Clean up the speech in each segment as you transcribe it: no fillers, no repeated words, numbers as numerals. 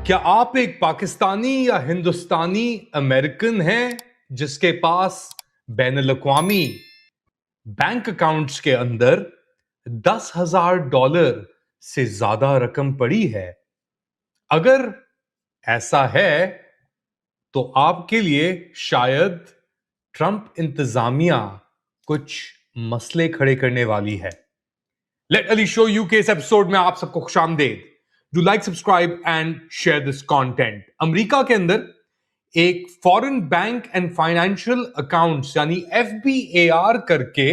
क्या आप एक पाकिस्तानी या हिंदुस्तानी अमेरिकन हैं जिसके पास बैनुल-अक़वामी बैंक अकाउंट्स के अंदर $10,000 से ज्यादा रकम पड़ी है? अगर ऐसा है तो आपके लिए शायद ट्रंप इंतजामिया कुछ मसले खड़े करने वाली है। लेट अली शो यू के इस एपिसोड में आप सबको खुशामदीद। Do like, subscribe and share this content. America के अंदर एक foreign bank and financial accounts यानी FBAR करके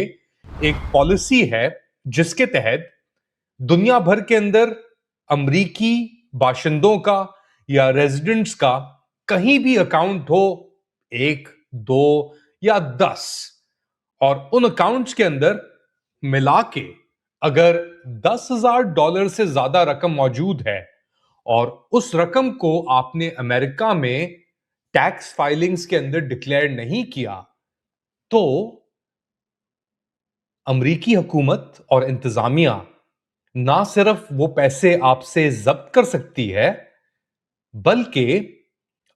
एक पॉलिसी है जिसके तहत दुनिया भर के अंदर अमरीकी बाशिंदों का या रेजिडेंट्स का कहीं भी अकाउंट हो, 1, 2 या 10, और उन अकाउंट्स के अंदर मिला के अगर $10,000 से ज्यादा रकम मौजूद है और उस रकम को आपने अमेरिका में टैक्स फाइलिंग्स के अंदर डिक्लेयर नहीं किया तो अमरीकी हुकूमत और इंतजामिया ना सिर्फ वो पैसे आपसे जब्त कर सकती है बल्कि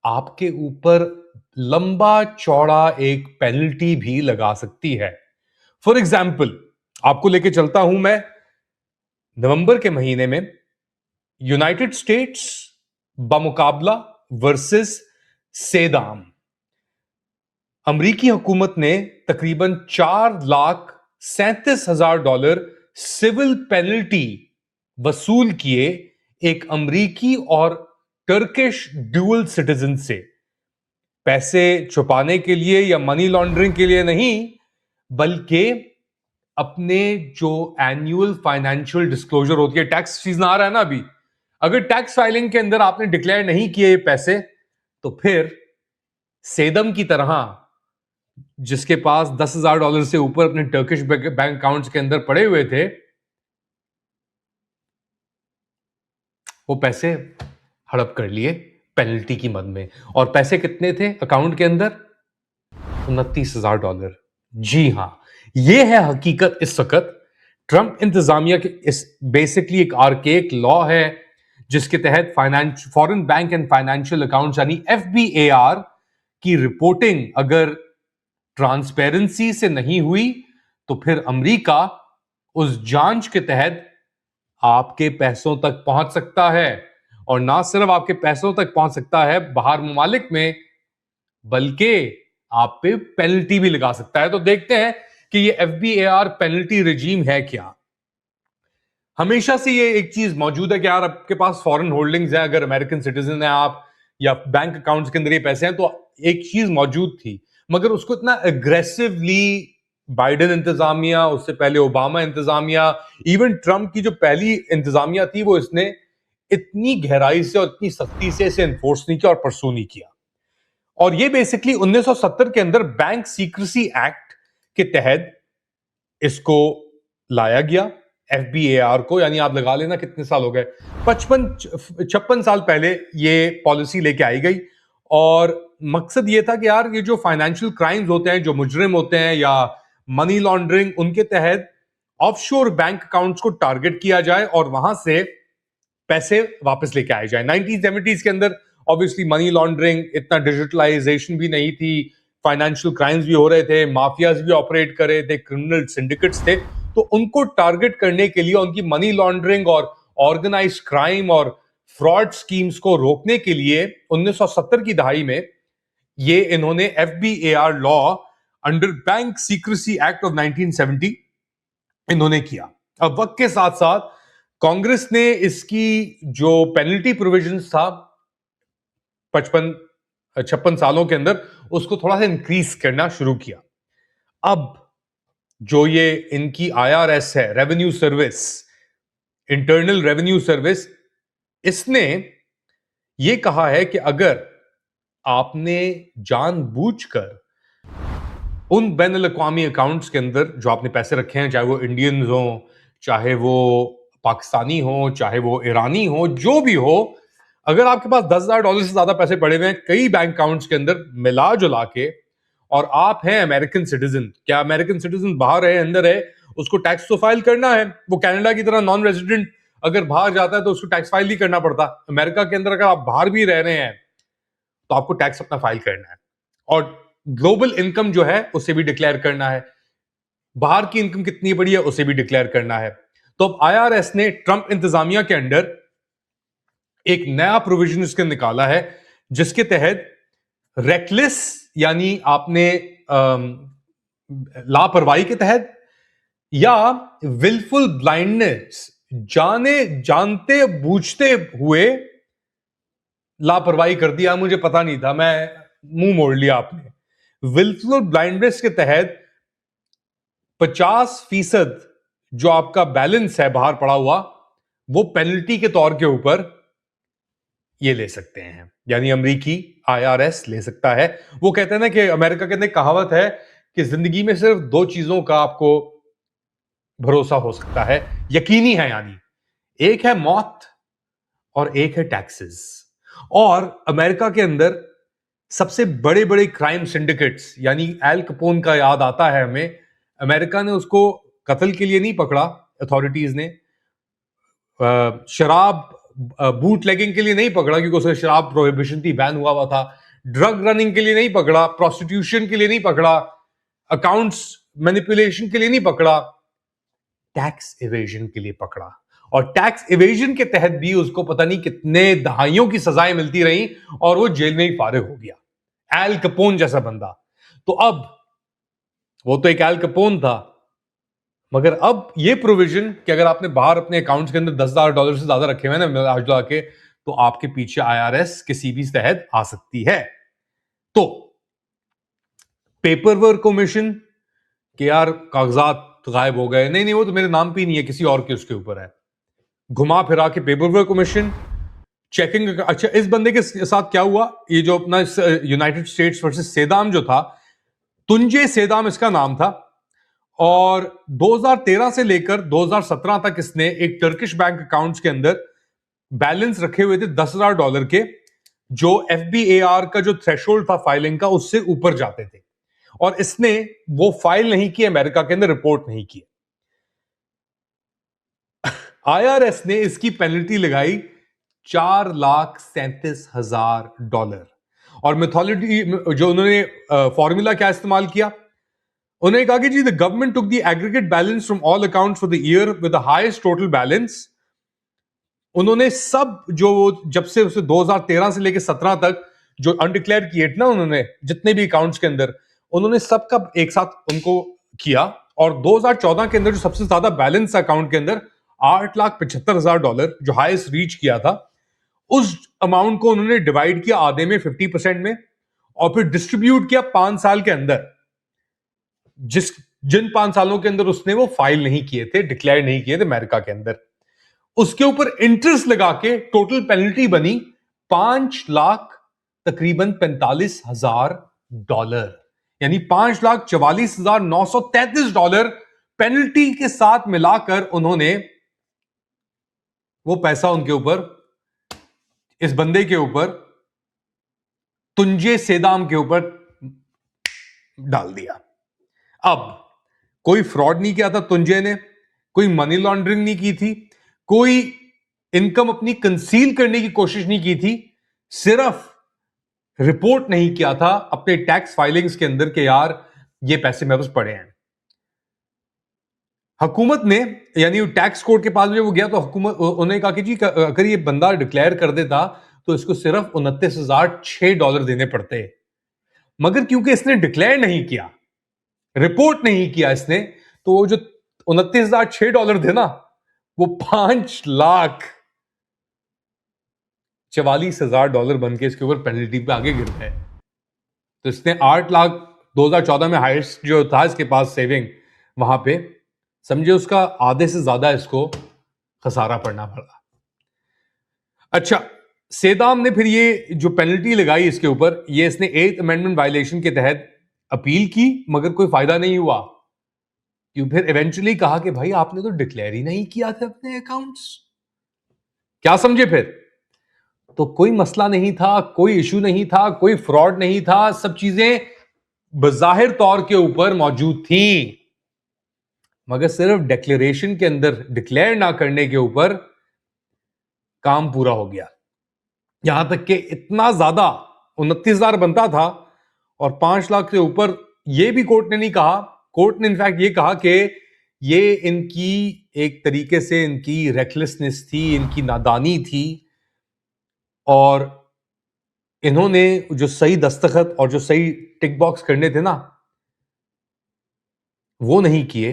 आपके ऊपर लंबा चौड़ा एक पेनल्टी भी लगा सकती है। फॉर एग्जाम्पल, आपको लेके चलता हूं मैं नवंबर के महीने में यूनाइटेड स्टेट्स बमुकाबला वर्सेस सेदाम। अमरीकी हुकूमत ने तकरीबन $4,37,000 सिविल पेनल्टी वसूल किए एक अमरीकी और टर्किश ड्यूअल सिटीजन से। पैसे छुपाने के लिए या मनी लॉन्ड्रिंग के लिए नहीं, बल्कि अपने जो एनुअल फाइनेंशियल डिस्क्लोजर होती है, टैक्स सीजन आ रहा है ना अभी, अगर टैक्स फाइलिंग के अंदर आपने डिक्लेयर नहीं किए ये पैसे तो फिर सेदम की तरह जिसके पास $10,000 से ऊपर अपने टर्किश बैंक अकाउंट्स के अंदर पड़े हुए थे, वो पैसे हड़प कर लिए पेनल्टी की मद में। और पैसे कितने थे अकाउंट के अंदर? $29,000। जी हां, यह है हकीकत। इस वक्त ट्रंप इंतजामिया के इस बेसिकली एक आर्केक लॉ है जिसके तहत foreign bank and financial accounts यानी FBAR की रिपोर्टिंग अगर ट्रांसपेरेंसी से नहीं हुई तो फिर अमेरिका उस जांच के तहत आपके पैसों तक पहुंच सकता है। और ना सिर्फ आपके पैसों तक पहुंच सकता है बाहर मुमालिक में, बल्कि आप पे पेनल्टी भी लगा सकता है। तो देखते हैं कि ये FBAR पेनल्टी रिजीम है क्या। हमेशा से ये एक चीज मौजूद है कि यार आपके पास फॉरेन होल्डिंग्स है, अगर अमेरिकन सिटीजन है आप या बैंक अकाउंट्स के अंदर ये पैसे हैं, तो एक चीज मौजूद थी, मगर उसको इतना एग्रेसिवली बाइडेन इंतजामिया, उससे पहले ओबामा इंतजामिया, इवन ट्रंप की जो पहली इंतजामिया थी, वो इसने इतनी गहराई से और इतनी सख्ती से इसे एनफोर्स नहीं किया और परसू नहीं किया। और ये बेसिकली 1970 के अंदर बैंक सीक्रेसी एक्ट के तहत इसको लाया गया FBAR को, यानी आप लगा लेना कितने साल हो गए, 56 साल पहले ये पॉलिसी लेके आई गई। और मकसद ये था कि यार ये जो फाइनेंशियल क्राइम्स होते हैं, जो मुजरिम होते हैं या मनी लॉन्ड्रिंग, उनके तहत ऑफशोर बैंक अकाउंट्स को टारगेट किया जाए और वहां से पैसे वापस लेके आए जाए। 1970s के अंदर ऑब्वियसली मनी लॉन्ड्रिंग, इतना डिजिटलाइजेशन भी नहीं थी, फाइनेंशियल क्राइम्स भी हो रहे थे, माफियाज भी ऑपरेट कर रहे थे, क्रिमिनल सिंडिकेट्स थे। तो उनको टारगेट करने के लिए, उनकी मनी लॉन्ड्रिंग और ऑर्गेनाइज्ड क्राइम और फ्रॉड स्कीम्स को रोकने के लिए 1970 की दहाई में ये इन्होंने FBAR law under bank secrecy act of 1970 इन्होंने किया। अब वक्त के साथ साथ कांग्रेस ने इसकी जो पेनल्टी प्रोविजंस था 56 सालों के अंदर, उसको थोड़ा सा इंक्रीज करना शुरू किया। अब जो ये इनकी IRS है, revenue service, internal revenue service, इसने ये कहा है कि अगर आपने जानबूझकर उन बैनुल-अक़वामी अकाउंट्स के अंदर जो आपने पैसे रखे हैं, चाहे वो इंडियंस हो, चाहे वो पाकिस्तानी हो, चाहे वो ईरानी हो, जो भी हो, अगर आपके पास $10,000 से ज्यादा पैसे पड़े हुए हैं कई बैंक अकाउंट्स के अंदर मिला जुला के, और आप हैं अमेरिकन सिटीजन, क्या अमेरिकन सिटीजन बाहर है अंदर है, उसको टैक्स तो फाइल करना है, वो कनाडा की तरह नॉन रेजिडेंट अगर बाहर जाता है तो उसको टैक्स फाइल नहीं करना पड़ता। अमेरिका के अंदर अगर आप बाहर भी रह रहे हैं तो आपको टैक्स अपना फाइल करना है, और ग्लोबल इनकम जो है उसे भी डिक्लेयर करना है, बाहर की इनकम कितनी बड़ी है उसे भी डिक्लेयर करना है। तो अब आईआरएस ने ट्रंप इंतजामिया के अंडर एक नया प्रोविजन इसके निकाला है, जिसके तहत रेकलेस यानी आपने लापरवाही के तहत या विलफुल ब्लाइंडनेस, जानते बूझते हुए लापरवाही कर दिया, मुझे पता नहीं था, मैं मुंह मोड़ लिया आपने, विलफुल ब्लाइंडनेस के तहत 50% जो आपका बैलेंस है बाहर पड़ा हुआ, वो पेनल्टी के तौर के ऊपर ये ले सकते हैं, यानी अमेरिकी आईआरएस ले सकता है। वो कहते हैं ना कि अमेरिका के अंदर कहावत है कि जिंदगी में सिर्फ दो चीजों का आपको भरोसा हो सकता है, यकीनी है, यानी एक है मौत और एक है टैक्सेस। और अमेरिका के अंदर सबसे बड़े बड़े क्राइम सिंडिकेट्स, यानी एल कपोन का याद आता है हमें। अमेरिका ने उसको कत्ल के लिए नहीं पकड़ा, अथॉरिटीज ने शराब बूट लेगिंग के लिए नहीं पकड़ा क्योंकि उसे शराब प्रोहिबिशन थी, बैन हुआ था। ड्रग रनिंग के लिए नहीं पकड़ा, प्रोस्टिट्यूशन के लिए नहीं पकड़ा, अकाउंट्स मैनिपुलेशन के लिए नहीं पकड़ा, टैक्स इवेजन के लिए पकड़ा। और टैक्स इवेजन के तहत भी उसको पता नहीं कितने दहाइयों की सजाएं मिलती रही और वो जेल में ही फारिग हो गया। एल कपोन जैसा बंदा। तो अब वो तो एक एल कपोन था, मगर अब ये प्रोविजन कि अगर आपने बाहर अपने अकाउंट्स के अंदर $10,000 से ज्यादा रखे हुए ना आज के, तो आपके पीछे आईआरएस किसी भी तहत आ सकती है। तो पेपर वर्क कमीशन के यार कागजात गायब हो गए, नहीं वो तो मेरे नाम पे ही नहीं है, किसी और के उसके ऊपर है, घुमा फिरा के पेपर वर्क कमीशन चेकिंग। अच्छा, इस बंदे के साथ क्या हुआ, ये जो अपना यूनाइटेड स्टेट्स वर्सेस सेदाम जो था, तुंजे सेदाम इसका नाम था, और 2013 से लेकर 2017 तक इसने एक टर्किश बैंक अकाउंट्स के अंदर बैलेंस रखे हुए थे $10,000 के, जो एफबीएआर का जो थ्रेशोल्ड था फाइलिंग का उससे ऊपर जाते थे, और इसने वो फाइल नहीं की, अमेरिका के अंदर रिपोर्ट नहीं की। आईआरएस ने इसकी पेनल्टी लगाई $4,37,000। और मेथोडोलॉजी जो उन्होंने फॉर्मूला क्या इस्तेमाल किया, उन्होंने कहा कि जी the government took the aggregate balance from all accounts for the year with the highest total balance. उन्होंने सब जो जब से उसे 2013 से लेकर 17 तक जो अनडिक्लेयर किए थे ना, उन्होंने जितने भी अकाउंट्स के अंदर, उन्होंने सबका एक साथ उनको किया, और 2014 के अंदर जो सबसे ज्यादा बैलेंस अकाउंट के अंदर $8,75,000 जो हाईएस्ट रीच किया था, उस अमाउंट को उन्होंने डिवाइड किया आधे में 50% में, और फिर डिस्ट्रीब्यूट किया 5 साल के अंदर, जिन 5 सालों के अंदर उसने वो फाइल नहीं किए थे, डिक्लेयर नहीं किए थे अमेरिका के अंदर, उसके ऊपर इंटरेस्ट लगा के टोटल पेनल्टी बनी 5,45,000 यानी $5,44,933 पेनल्टी के साथ मिलाकर उन्होंने वो पैसा उनके ऊपर, इस बंदे के ऊपर, तुंजे सेदाम के ऊपर डाल दिया। अब कोई फ्रॉड नहीं किया था तुंजे ने, कोई मनी लॉन्ड्रिंग नहीं की थी, कोई इनकम अपनी कंसील करने की कोशिश नहीं की थी, सिर्फ रिपोर्ट नहीं किया था अपने टैक्स फाइलिंग्स के अंदर के यार ये पैसे मेरे पास पड़े हैं। हुकूमत ने, यानी टैक्स कोर्ट के पास जब वो गया तो हुकूमत उन्होंने कहा कि जी अगर ये बंदा डिक्लेयर कर देता तो इसको सिर्फ $29,006 देने पड़ते, मगर क्योंकि इसने डिक्लेयर नहीं किया, रिपोर्ट नहीं किया इसने, तो वो जो $29,006 थे ना, वो $5,44,000 बन के इसके ऊपर पेनल्टी पे आगे गिर गए। तो इसने 8 लाख 2014 में हाईएस्ट जो था इसके पास सेविंग, वहां पे समझे उसका आधे से ज्यादा इसको खसारा पड़ना पड़ा। अच्छा, सेदाम ने फिर ये जो पेनल्टी लगाई इसके ऊपर, ये इसने 8th अमेंडमेंट वायलेशन के तहत अपील की, मगर कोई फायदा नहीं हुआ, क्यों फिर इवेंचुअली कहा कि भाई आपने तो डिक्लेयर ही नहीं किया था अपने अकाउंट्स। क्या समझे फिर? तो कोई मसला नहीं था, कोई इशू नहीं था, कोई फ्रॉड नहीं था, सब चीजें बजाहिर तौर के ऊपर मौजूद थी, मगर सिर्फ डिक्लेरेशन के अंदर डिक्लेयर ना करने के ऊपर काम पूरा हो गया। यहां तक कि इतना ज्यादा 29,000 बनता था और 5 लाख से ऊपर, यह भी कोर्ट ने नहीं कहा, कोर्ट ने इनफैक्ट ये कहा कि ये इनकी एक तरीके से इनकी रेकलेसनेस थी, इनकी नादानी थी, और इन्होंने जो सही दस्तखत और जो सही टिक बॉक्स करने थे ना, वो नहीं किए,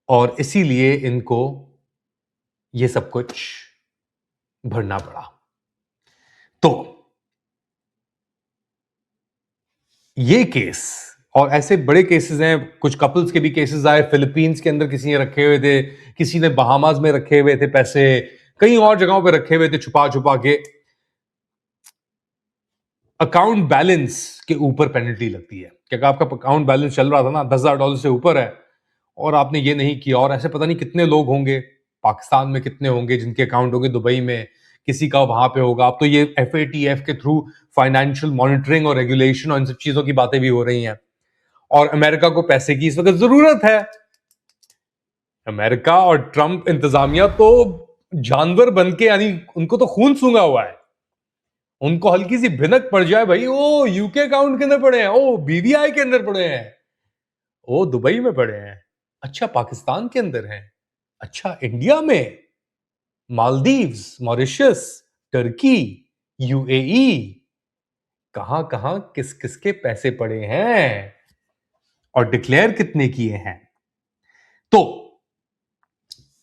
और इसीलिए इनको ये सब कुछ भरना पड़ा। तो ये केस और ऐसे बड़े केसेस हैं, कुछ कपल्स के भी केसेस आए, फिलीपींस के अंदर किसी ने रखे हुए थे, किसी ने बहामास में रखे हुए थे पैसे, कई और जगहों पे रखे हुए थे छुपा छुपा के। अकाउंट बैलेंस के ऊपर पेनल्टी लगती है कि अगर आपका अकाउंट बैलेंस चल रहा था ना $10,000 से ऊपर है और आपने ये नहीं किया, और ऐसे पता नहीं कितने लोग होंगे पाकिस्तान में, कितने होंगे जिनके अकाउंट होंगे दुबई में, किसी का वहां पे होगा। अब तो ये FATF के थ्रू फाइनेंशियल मॉनिटरिंग और रेगुलेशन और इन सब चीजों की बातें भी हो रही हैं, और अमेरिका को पैसे की इस वक्त जरूरत है। अमेरिका और ट्रंप इंतजामिया तो जानवर बन के, यानी उनको तो खून सूंघा हुआ है, उनको हल्की सी भिनक पड़ जाए भाई, ओ यूके अकाउंट के अंदर पड़े हैं, ओ BVI के अंदर पड़े हैं, ओ दुबई में पड़े हैं, अच्छा पाकिस्तान के अंदर हैं, अच्छा इंडिया में, मालदीव्स, मॉरिशस, टर्की, UAE, कहां कहां किस किस के पैसे पड़े हैं और डिक्लेयर कितने किए हैं। तो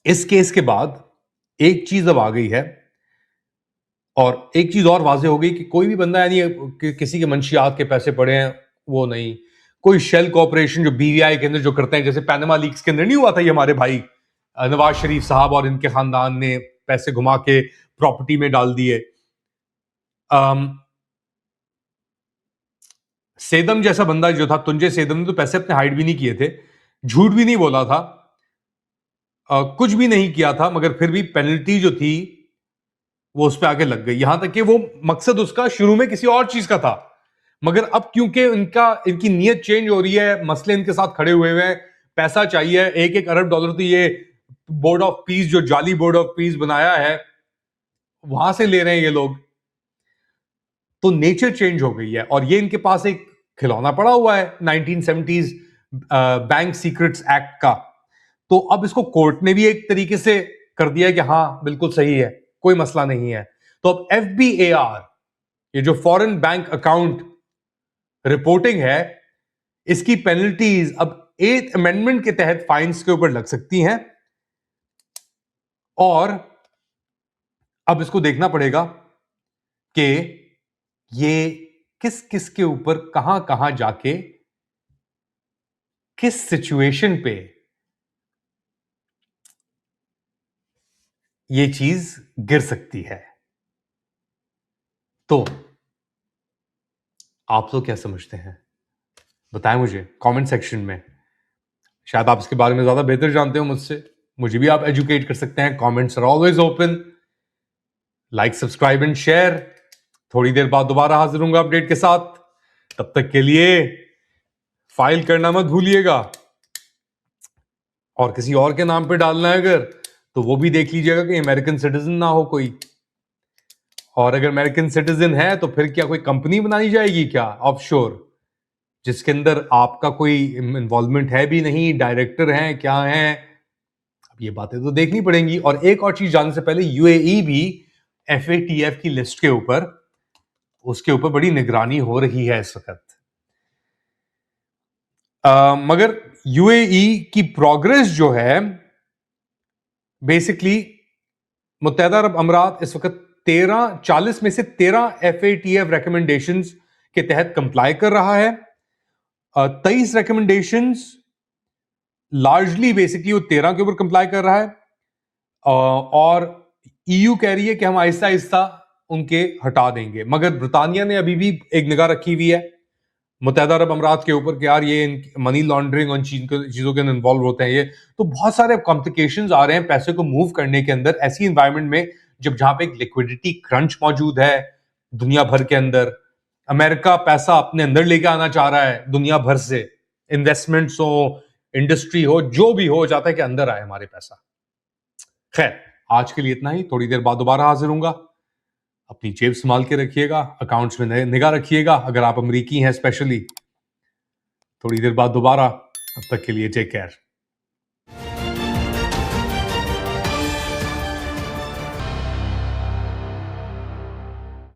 इस केस के बाद एक चीज अब आ गई है, और एक चीज और वाजे हो गई कि कोई भी बंदा, यानी किसी के मंशियात के पैसे पड़े हैं, वो नहीं, कोई शेल कॉर्पोरेशन जो BVI के अंदर जो करते हैं, जैसे पैनामा लीक्स के अंदर नहीं हुआ था ये हमारे भाई नवाज शरीफ साहब और इनके खानदान ने पैसे घुमा के प्रॉपर्टी में डाल दिए। सेदम जैसा बंदा जो था, तुंजे सेदम ने तो पैसे अपने हाइड भी नहीं किए थे, झूठ भी नहीं बोला था, कुछ भी नहीं किया था, मगर फिर भी पेनल्टी जो थी वो उस पर आके लग गई। यहां तक कि वो मकसद उसका शुरू में किसी और चीज का था, मगर अब क्योंकि इनकी नीयत चेंज हो रही है, मसले इनके साथ खड़े हुए हैं, पैसा चाहिए, $1-1 अरब तो ये बोर्ड ऑफ पीस, जो जाली बोर्ड ऑफ पीस बनाया है, वहां से ले रहे हैं ये लोग। तो नेचर चेंज हो गई है, और ये इनके पास एक खिलौना पड़ा हुआ है 1970s बैंक सीक्रेट्स एक्ट का। तो अब इसको कोर्ट ने भी एक तरीके से कर दिया है कि हाँ बिल्कुल सही है, कोई मसला नहीं है। तो अब FBAR, ये जो फॉरेन बैंक अकाउंट रिपोर्टिंग है, इसकी पेनल्टीज अब 8th अमेंडमेंट के तहत फाइन्स के ऊपर लग सकती हैं, और अब इसको देखना पड़ेगा कि ये किस किस के ऊपर कहां कहां जाके किस सिचुएशन पे ये चीज गिर सकती है। तो आप लोग क्या समझते हैं, बताएं मुझे कमेंट सेक्शन में। शायद आप इसके बारे में ज्यादा बेहतर जानते हो मुझसे, मुझे भी आप एजुकेट कर सकते हैं। Comments are always open. Like, subscribe and share. थोड़ी देर बाद दोबारा हाजिर होऊंगा अपडेट के साथ, तब तक के लिए फाइल करना मत भूलिएगा, और किसी और के नाम पे डालना है अगर, तो वो भी देख लीजिएगा कि अमेरिकन सिटीजन ना हो कोई, और अगर अमेरिकन सिटीजन है तो फिर क्या कोई कंपनी बनाई जाएगी क्या ऑफशोर, जिसके अंदर आपका कोई इन्वॉल्वमेंट है भी नहीं, डायरेक्टर हैं क्या हैं, अब ये बातें तो देखनी पड़ेंगी। और एक और चीज जानने से पहले, UAE भी FATF की लिस्ट के ऊपर, उसके ऊपर बड़ी निगरानी हो रही है इस वक्त। मगर UAE की प्रोग्रेस जो है, बेसिकली मुत्तहदा अरब अमीरात इस वक्त 40 में से 13 FATF रिकमेंडेशंस के तहत कंप्लाई कर रहा है। 23 रिकमेंडेशंस लार्जली बेसिकली वो 13 के ऊपर कंप्लाई कर रहा है, और EU कह रही है कि हम आहिस्ता आहिस्ता उनके हटा देंगे। मगर ब्रिटानिया ने अभी भी एक निगाह रखी हुई है मुत्तहदा अरब अमीरात के ऊपर कि यार ये मनी लॉन्ड्रिंग और चीजों के अंदर इन्वॉल्व होते हैं ये, तो बहुत सारे कॉम्प्लिकेशंस आ रहे हैं पैसे को मूव करने के अंदर, ऐसी इन्वायरमेंट में जहां पे एक लिक्विडिटी क्रंच मौजूद है दुनिया भर के अंदर। अमेरिका पैसा अपने अंदर लेके आना चाह रहा है दुनिया भर से, इन्वेस्टमेंट्स हो, इंडस्ट्री हो, जो भी हो, चाहता है कि अंदर आए हमारे पैसा। खैर, आज के लिए इतना ही, थोड़ी देर बाद दोबारा हाजिर होऊंगा। अपनी जेब संभाल के रखिएगा, अकाउंट्स में निगाह रखिएगा, अगर आप अमरीकी हैं स्पेशली। थोड़ी देर बाद दोबारा, तब तक के लिए टेक केयर।